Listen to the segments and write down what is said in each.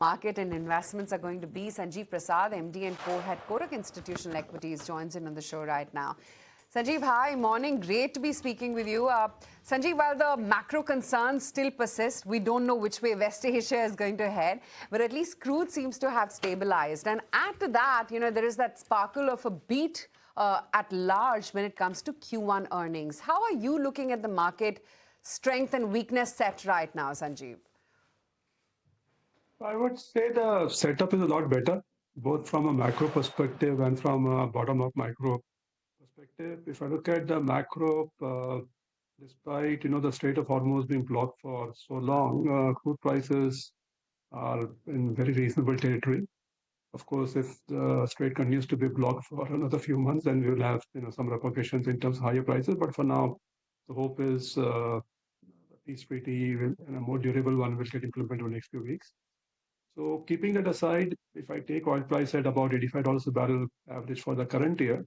Market and investments are going to be. Sanjeev Prasad, MD and Co-Head Kotak Institutional Equities, joins in on the show right now. Sanjeev, hi, morning. Great to be speaking with you. Sanjeev, while the macro concerns still persist, we don't know which way West Asia is going to head, but at least crude seems to have stabilized. And add to that, there is that sparkle of a beat at large when it comes to Q1 earnings. How are you looking at the market strength and weakness set right now, Sanjeev? I would say the setup is a lot better, both from a macro perspective and from a bottom-up micro perspective. If I look at the macro, despite the Strait of Hormuz being blocked for so long, crude prices are in very reasonable territory. Of course, if the strait continues to be blocked for another few months, then we will have some repercussions in terms of higher prices. But for now, the hope is the peace treaty and a more durable one will get implemented in the next few weeks. So keeping that aside, if I take oil price at about $85 a barrel average for the current year,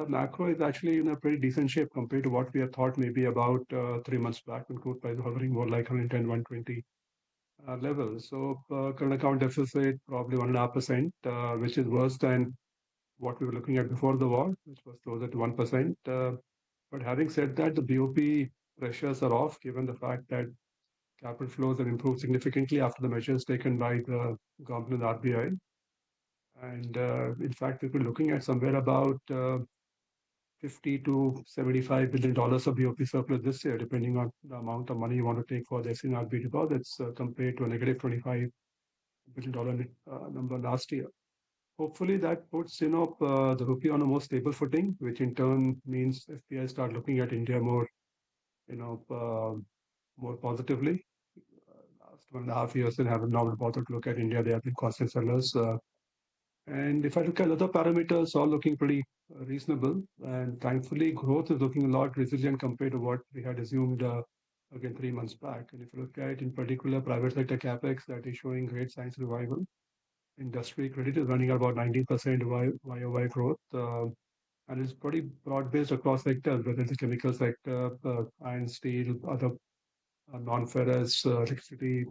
macro is actually in a pretty decent shape compared to what we had thought maybe about 3 months back when crude price hovering more like 110, 120 levels. So current account deficit probably 1.5%, which is worse than what we were looking at before the war, which was closer to 1%. But having said that, the BOP pressures are off given the fact that capital flows have improved significantly after the measures taken by the government and RBI. And in fact, we've been looking at somewhere about 50 to $75 billion of BOP surplus this year, depending on the amount of money you want to take for the SNRB deposits compared to a negative $25 billion number last year. Hopefully that puts the rupee on a more stable footing, which in turn means FPI start looking at India more more positively. Last 1.5 years, they haven't now bothered to look at India. They have been constant sellers. And if I look at other parameters, all looking pretty reasonable. And thankfully, growth is looking a lot resilient compared to what we had assumed again 3 months back. And if you look at in particular private sector capex, that is showing great signs of revival. Industry credit is running at about 19% YOY growth. And it's pretty broad-based across sectors, whether it's the chemical sector, iron, steel, other non-ferrous, electricity,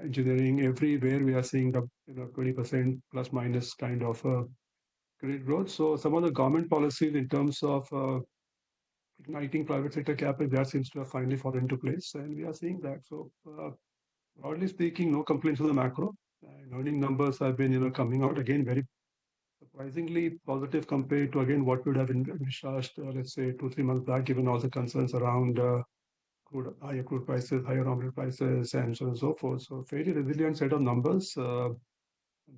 engineering, everywhere we are seeing the 20% plus minus kind of credit growth. So some of the government policies in terms of igniting private sector capital, that seems to have finally fallen into place, and we are seeing that. So broadly speaking, no complaints on the macro. Earning numbers have been coming out again very surprisingly positive compared to again what would have been envisaged, let's say 2-3 months back, given all the concerns around higher crude prices, higher raw material prices, and so on and so forth. So fairly resilient set of numbers.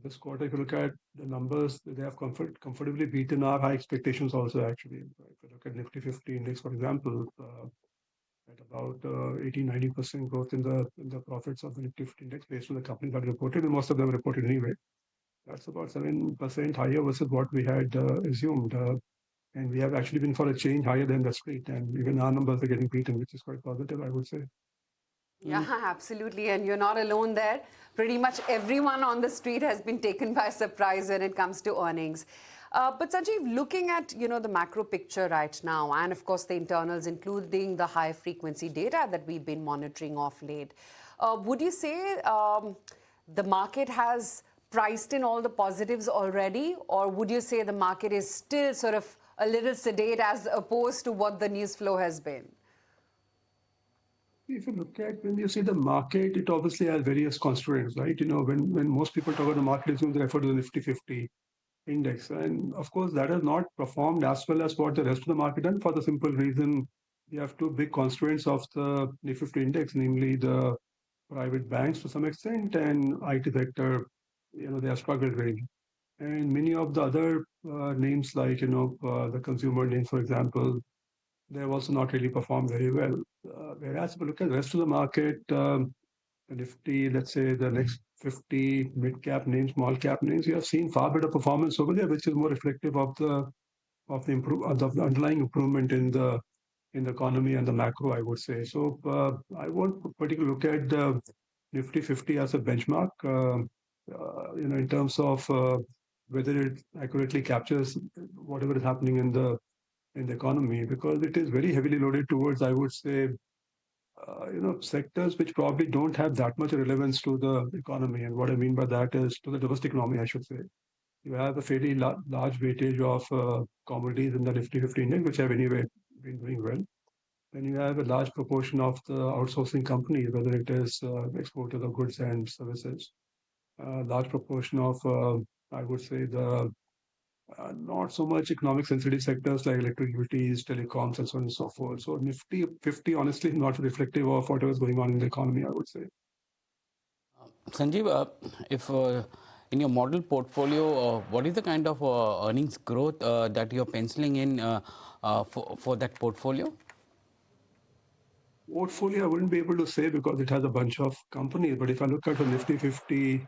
This quarter, if you look at the numbers, they have comfortably beaten our high expectations also actually. If you look at Nifty 50 index, for example, at about 80-90% growth in the profits of the Nifty 50 index based on the companies that reported, and most of them reported anyway. That's about 7% higher versus what we had assumed. And we have actually been for a change higher than the street. And even our numbers are getting beaten, which is quite positive, I would say. Yeah, absolutely. And you're not alone there. Pretty much everyone on the street has been taken by surprise when it comes to earnings. But Sanjeev, looking at the macro picture right now, and of course the internals, including the high frequency data that we've been monitoring off late, would you say the market has priced in all the positives already, or would you say the market is still sort of a little sedate as opposed to what the news flow has been? If you look at when you see the market, it obviously has various constraints, right? When most people talk about the market, they refer to the Nifty 50 index. And of course, that has not performed as well as what the rest of the market done for the simple reason you have two big constraints of the Nifty 50 index, namely the private banks to some extent and IT sector, they have struggled really. And many of the other names like, the consumer names, for example, they have also not really performed very well. Whereas if you look at the rest of the market, the Nifty, let's say the next 50 mid-cap names, small-cap names, you have seen far better performance over there, which is more reflective of the underlying improvement in the economy and the macro, I would say. So I won't particularly look at the Nifty 50 as a benchmark, in terms of whether it accurately captures whatever is happening in the economy, because it is very heavily loaded towards, I would say, sectors which probably don't have that much relevance to the economy. And what I mean by that is to the domestic economy, I should say. You have a fairly large weightage of commodities in the Nifty 50 index, which have anyway been doing well. Then you have a large proportion of the outsourcing companies, whether it is exporters of goods and services. A large proportion of, I would say, the not so much economic sensitive sectors like electric utilities, telecoms, and so on and so forth. So Nifty 50, honestly, is not reflective of whatever is going on in the economy, I would say. Sanjeev, if in your model portfolio, what is the kind of earnings growth that you're penciling in for that portfolio? Portfolio, I wouldn't be able to say because it has a bunch of companies. But if I look at the Nifty 50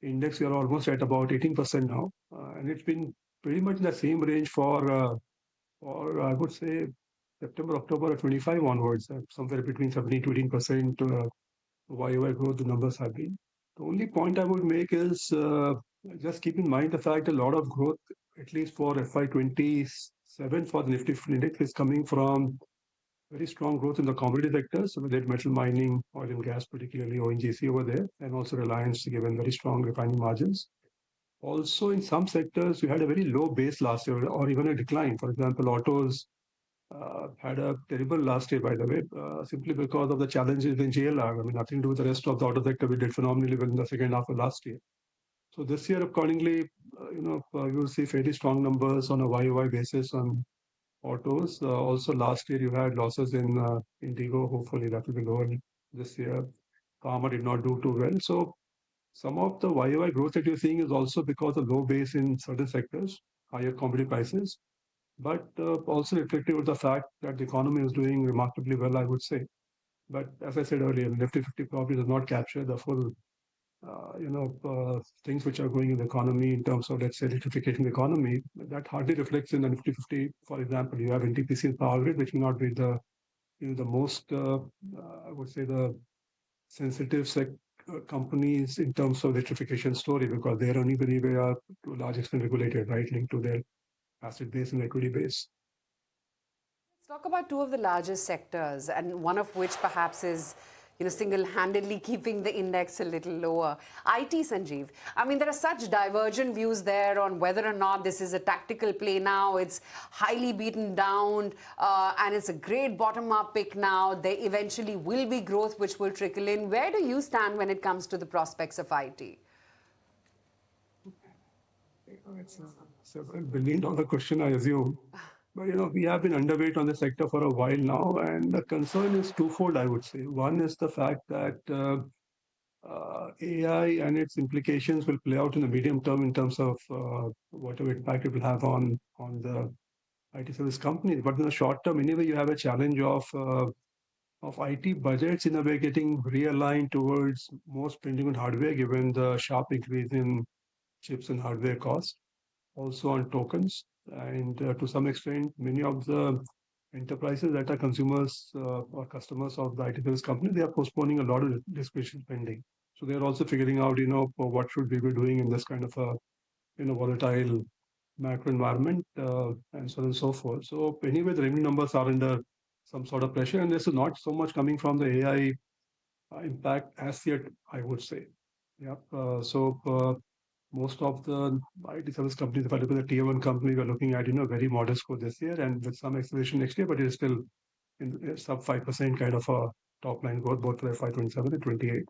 index, you're almost at about 18% now. And it's been pretty much in the same range for I would say, September, October of 25 onwards, somewhere between 17 to 18% YOY growth the numbers have been. The only point I would make is just keep in mind the fact a lot of growth, at least for FY27 for the Nifty 50 index, is coming from very strong growth in the commodity sectors, so with metal mining, oil and gas, particularly ONGC over there, and also Reliance, given very strong refining margins. Also, in some sectors, we had a very low base last year, or even a decline. For example, autos had a terrible last year, by the way, simply because of the challenges in JLR. I mean, nothing to do with the rest of the auto sector. We did phenomenally well in the second half of last year. So this year, accordingly, you will see fairly strong numbers on a YOY basis on autos. Also, last year you had losses in Indigo. Hopefully, that will be lower this year. Pharma did not do too well. So some of the YOY growth that you're seeing is also because of low base in certain sectors, higher commodity prices, but also reflective of the fact that the economy is doing remarkably well, I would say. But as I said earlier, Nifty 50 probably does not capture the full, things which are going in the economy in terms of, let's say, electrification of the economy. That hardly reflects in the Nifty 50. For example, you have NTPC and Power Grid, which may not be the most, I would say, the sensitive companies in terms of electrification story because they're only very, very to a large extent regulated, right, linked to their asset base and equity base. Let's talk about two of the largest sectors, and one of which perhaps is, single-handedly keeping the index a little lower. IT, Sanjeev. I mean, there are such divergent views there on whether or not this is a tactical play now. It's highly beaten down, and it's a great bottom-up pick now. There eventually will be growth which will trickle in. Where do you stand when it comes to the prospects of IT? It's a several billion-dollar question, I assume. But we have been underweight on the sector for a while now, and the concern is twofold, I would say. One is the fact that AI and its implications will play out in the medium term in terms of whatever impact it will have on the IT service companies. But in the short term, anyway, you have a challenge of IT budgets in a way getting realigned towards more spending on hardware, given the sharp increase in chips and hardware costs, also on tokens. And to some extent, many of the enterprises that are consumers or customers of the IT service company, they are postponing a lot of discretionary spending. So they're also figuring out, what should we be doing in this kind of a, volatile macro environment and so on and so forth. So anyway, the revenue numbers are under some sort of pressure, and this is not so much coming from the AI impact as yet, I would say. Yep. Most of the IT service companies, if I look at the tier one companies, we're looking at very modest growth this year and with some acceleration next year, but it is still in sub 5% kind of a top line growth both for FY27 and 28.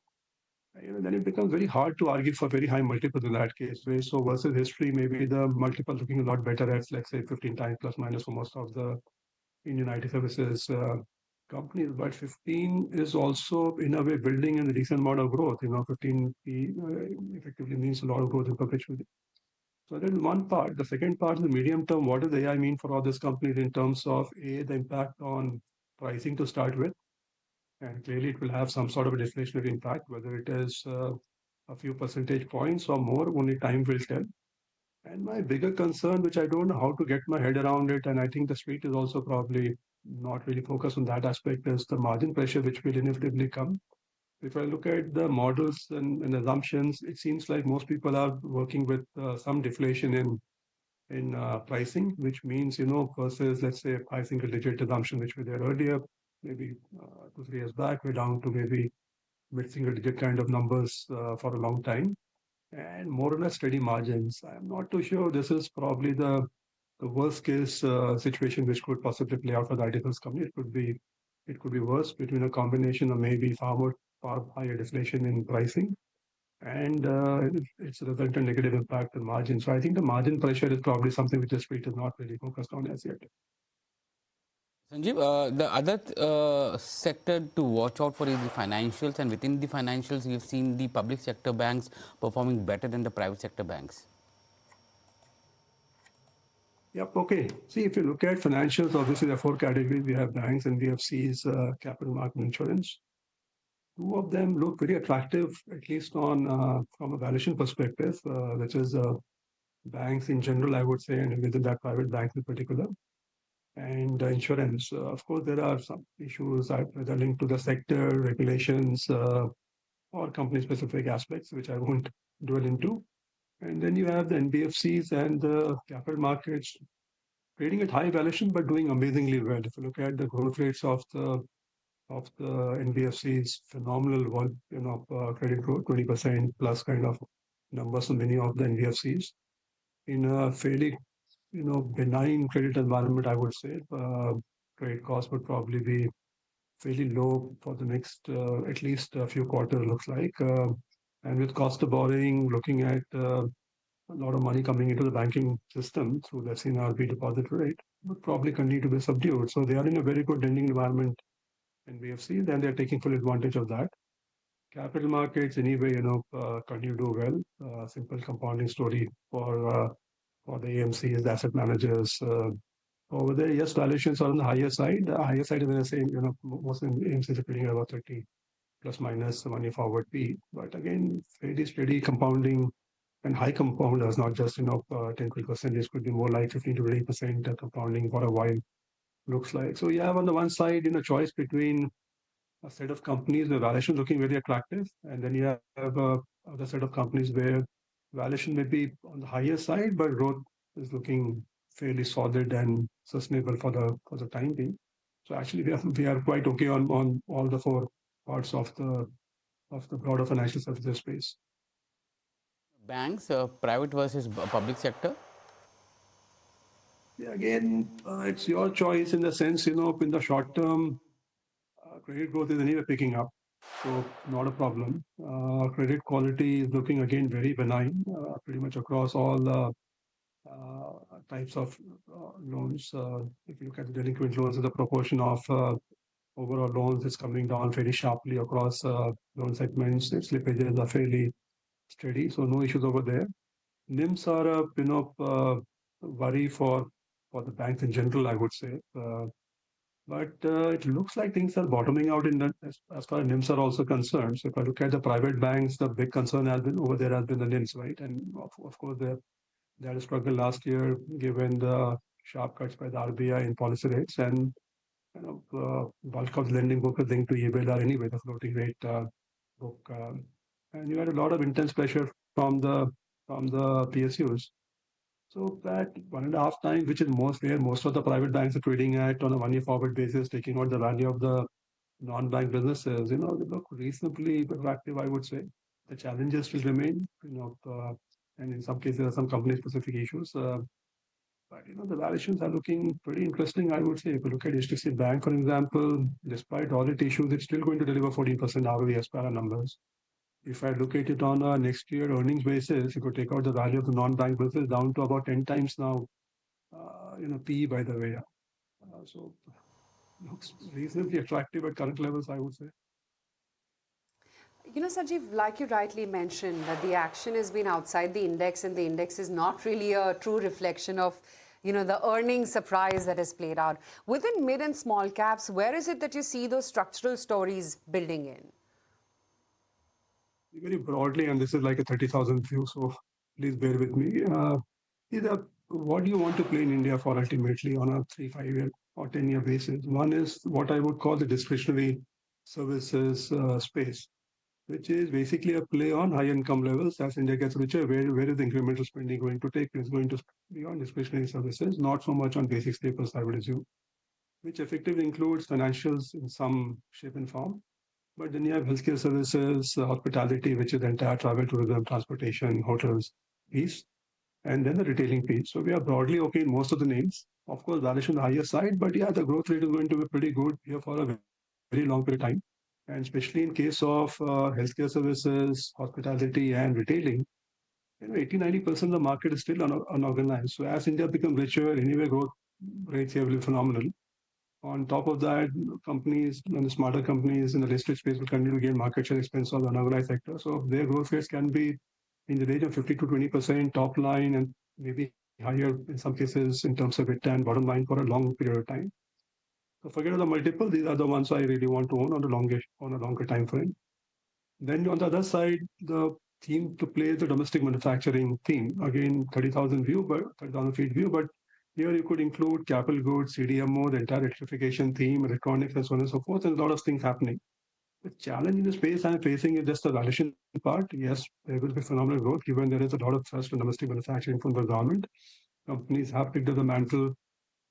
Then it becomes very hard to argue for very high multiples in that case. So versus history, maybe the multiple looking a lot better at, let's say, 15 times plus minus for most of the Indian IT services companies. But 15 is also, in a way, building in a decent amount of growth. 15 effectively means a lot of growth in perpetuity. So that is one part. The second part is the medium term. What does AI mean for all these companies in terms of the impact on pricing to start with? And clearly, it will have some sort of a deflationary impact, whether it is a few percentage points or more, only time will tell. And my bigger concern, which I don't know how to get my head around it, and I think the street is also probably not really focused on that aspect, is the margin pressure which will inevitably come. If I look at the models and assumptions, it seems like most people are working with some deflation in pricing, which means, versus, let's say, a high single digit assumption, which were there earlier, maybe 2, 3 years back. We're down to maybe mid-single digit kind of numbers for a long time, and more or less steady margins. I'm not too sure. This is probably the worst case situation which could possibly play out for the IT service company. It could be worse between a combination of maybe far higher deflation in pricing and its resultant negative impact on margin. So I think the margin pressure is probably something which the street is not really focused on as yet. Sanjeev, the other sector to watch out for is the financials, and within the financials, we've seen the public sector banks performing better than the private sector banks. Yep. Okay. See, if you look at financials, obviously there are four categories. We have banks, NBFCs, capital market, insurance. Two of them look very attractive, at least on from a valuation perspective, which is banks in general, I would say, and within that private banks in particular, and insurance. Of course, there are some issues that are linked to the sector regulations or company-specific aspects, which I won't dwell into. And then you have the NBFCs and the capital markets trading at high valuation, but doing amazingly well. If you look at the growth rates of the NBFCs, phenomenal one, credit growth, 20% plus kind of numbers in many of the NBFCs in a fairly, benign credit environment, I would say. Credit cost would probably be fairly low for the next at least a few quarters, looks like. And with cost of borrowing, looking at a lot of money coming into the banking system through the CNRB deposit rate, would probably continue to be subdued. So they are in a very good lending environment in BFCs, and they're taking full advantage of that. Capital markets, anyway, continue to do well. Simple compounding story for the AMCs, the asset managers. Over there, yes, valuations are on the higher side. The higher side, when I say, most AMCs are trading at about 30 plus minus 1 year forward P. But again, fairly steady compounding and high compounders, not just 10, 20%. This could be more like 15 to 20% compounding for a while. Looks like. So you have on the one side, choice between a set of companies where valuation looking very attractive, and then you have a other set of companies where valuation may be on the higher side, but growth is looking fairly solid and sustainable for the time being. So actually, we are quite okay on all the four parts of the broader financial services space. Banks, private versus public sector. Yeah, again, it's your choice in the sense, in the short term, credit growth is anyway picking up, so not a problem. Credit quality is looking again very benign, pretty much across all types of loans. If you look at the delinquent loans, the proportion of overall loans is coming down very sharply across loan segments. The slippages are fairly steady, so no issues over there. NIMs are a worry for the banks in general, I would say. But it looks like things are bottoming out in that as far as NIMs are also concerned. So if I look at the private banks, the big concern has been over there has been the NIMs, right? And of course, they had a struggle last year given the sharp cuts by the RBI in policy rates, and bulk of the lending book is linked to EBILDR anyway, the floating rate book. And you had a lot of intense pressure from the PSUs. So that 1.5 times, which is where most of the private banks are trading at on a 1 year forward basis, taking out the value of the non-bank businesses, they look reasonably attractive, I would say. The challenges still remain, and in some cases, there are some company-specific issues. But the valuations are looking pretty interesting, I would say. If you look at HDFC Bank, for example, despite all its issues, it's still going to deliver 14% ROE as per our numbers. If I look at it on a next year earnings basis, you could take out the value of the non-bank business down to about 10 times now, PE, by the way. So looks reasonably attractive at current levels, I would say. Sanjeev, like you rightly mentioned, that the action has been outside the index, and the index is not really a true reflection of, the earnings surprise that has played out. Within mid and small caps, where is it that you see those structural stories building in? Very broadly, and this is like a 30,000 view, so please bear with me. What do you want to play in India for ultimately on a 3, 5 year or 10 year basis? One is what I would call the discretionary services space, which is basically a play on high income levels. As India gets richer, where is the incremental spending going to take? It's going to be on discretionary services, not so much on basic staples, I would assume. which effectively includes financials in some shape and form. But then you have healthcare services, hospitality, which is the entire travel, tourism, transportation, hotels piece, and then the retailing piece. So we are broadly okay in most of the names. Of course, valuation on the higher side, but yeah, the growth rate is going to be pretty good here for a very long period of time. And especially in case of healthcare services, hospitality, and retailing, 80-90% of the market is still unorganized. So as India becomes richer, anyway, growth rates here will be phenomenal. On top of that, companies and the smarter companies in the listed space will continue to gain market share expense of the unorganized sector. So their growth rates can be in the range of 50 to 20% top line and maybe higher in some cases in terms of EBITDA and bottom line for a long period of time. So forget about the multiple; these are the ones I really want to own on a longer time frame. Then on the other side, the theme to play is the domestic manufacturing theme. Again, 30,000 feet view, but here you could include capital goods, CDMO, the entire electrification theme, electronics, and so on and so forth, and a lot of things happening. The challenge in the space I'm facing is just the valuation part. Yes, there will be phenomenal growth given there is a lot of thrust on domestic manufacturing from the government. Companies have picked up the mantle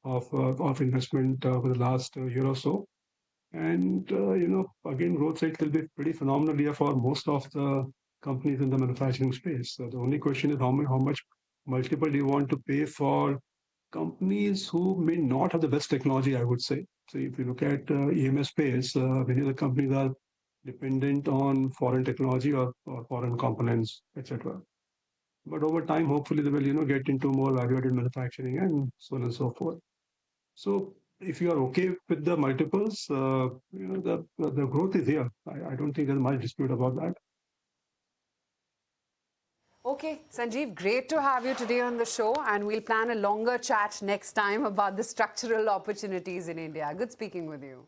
of investment over the last year or so. And, again, growth rate will be pretty phenomenal here for most of the companies in the manufacturing space. So the only question is how much multiple do you want to pay for companies who may not have the best technology, I would say. So if you look at EMS space, many of the companies are dependent on foreign technology or foreign components, etc. But over time, hopefully, they will, get into more value-added manufacturing and so on and so forth. So if you are okay with the multiples, the growth is here. I don't think there's much dispute about that. Okay, Sanjeev, great to have you today on the show, and we'll plan a longer chat next time about the structural opportunities in India. Good speaking with you.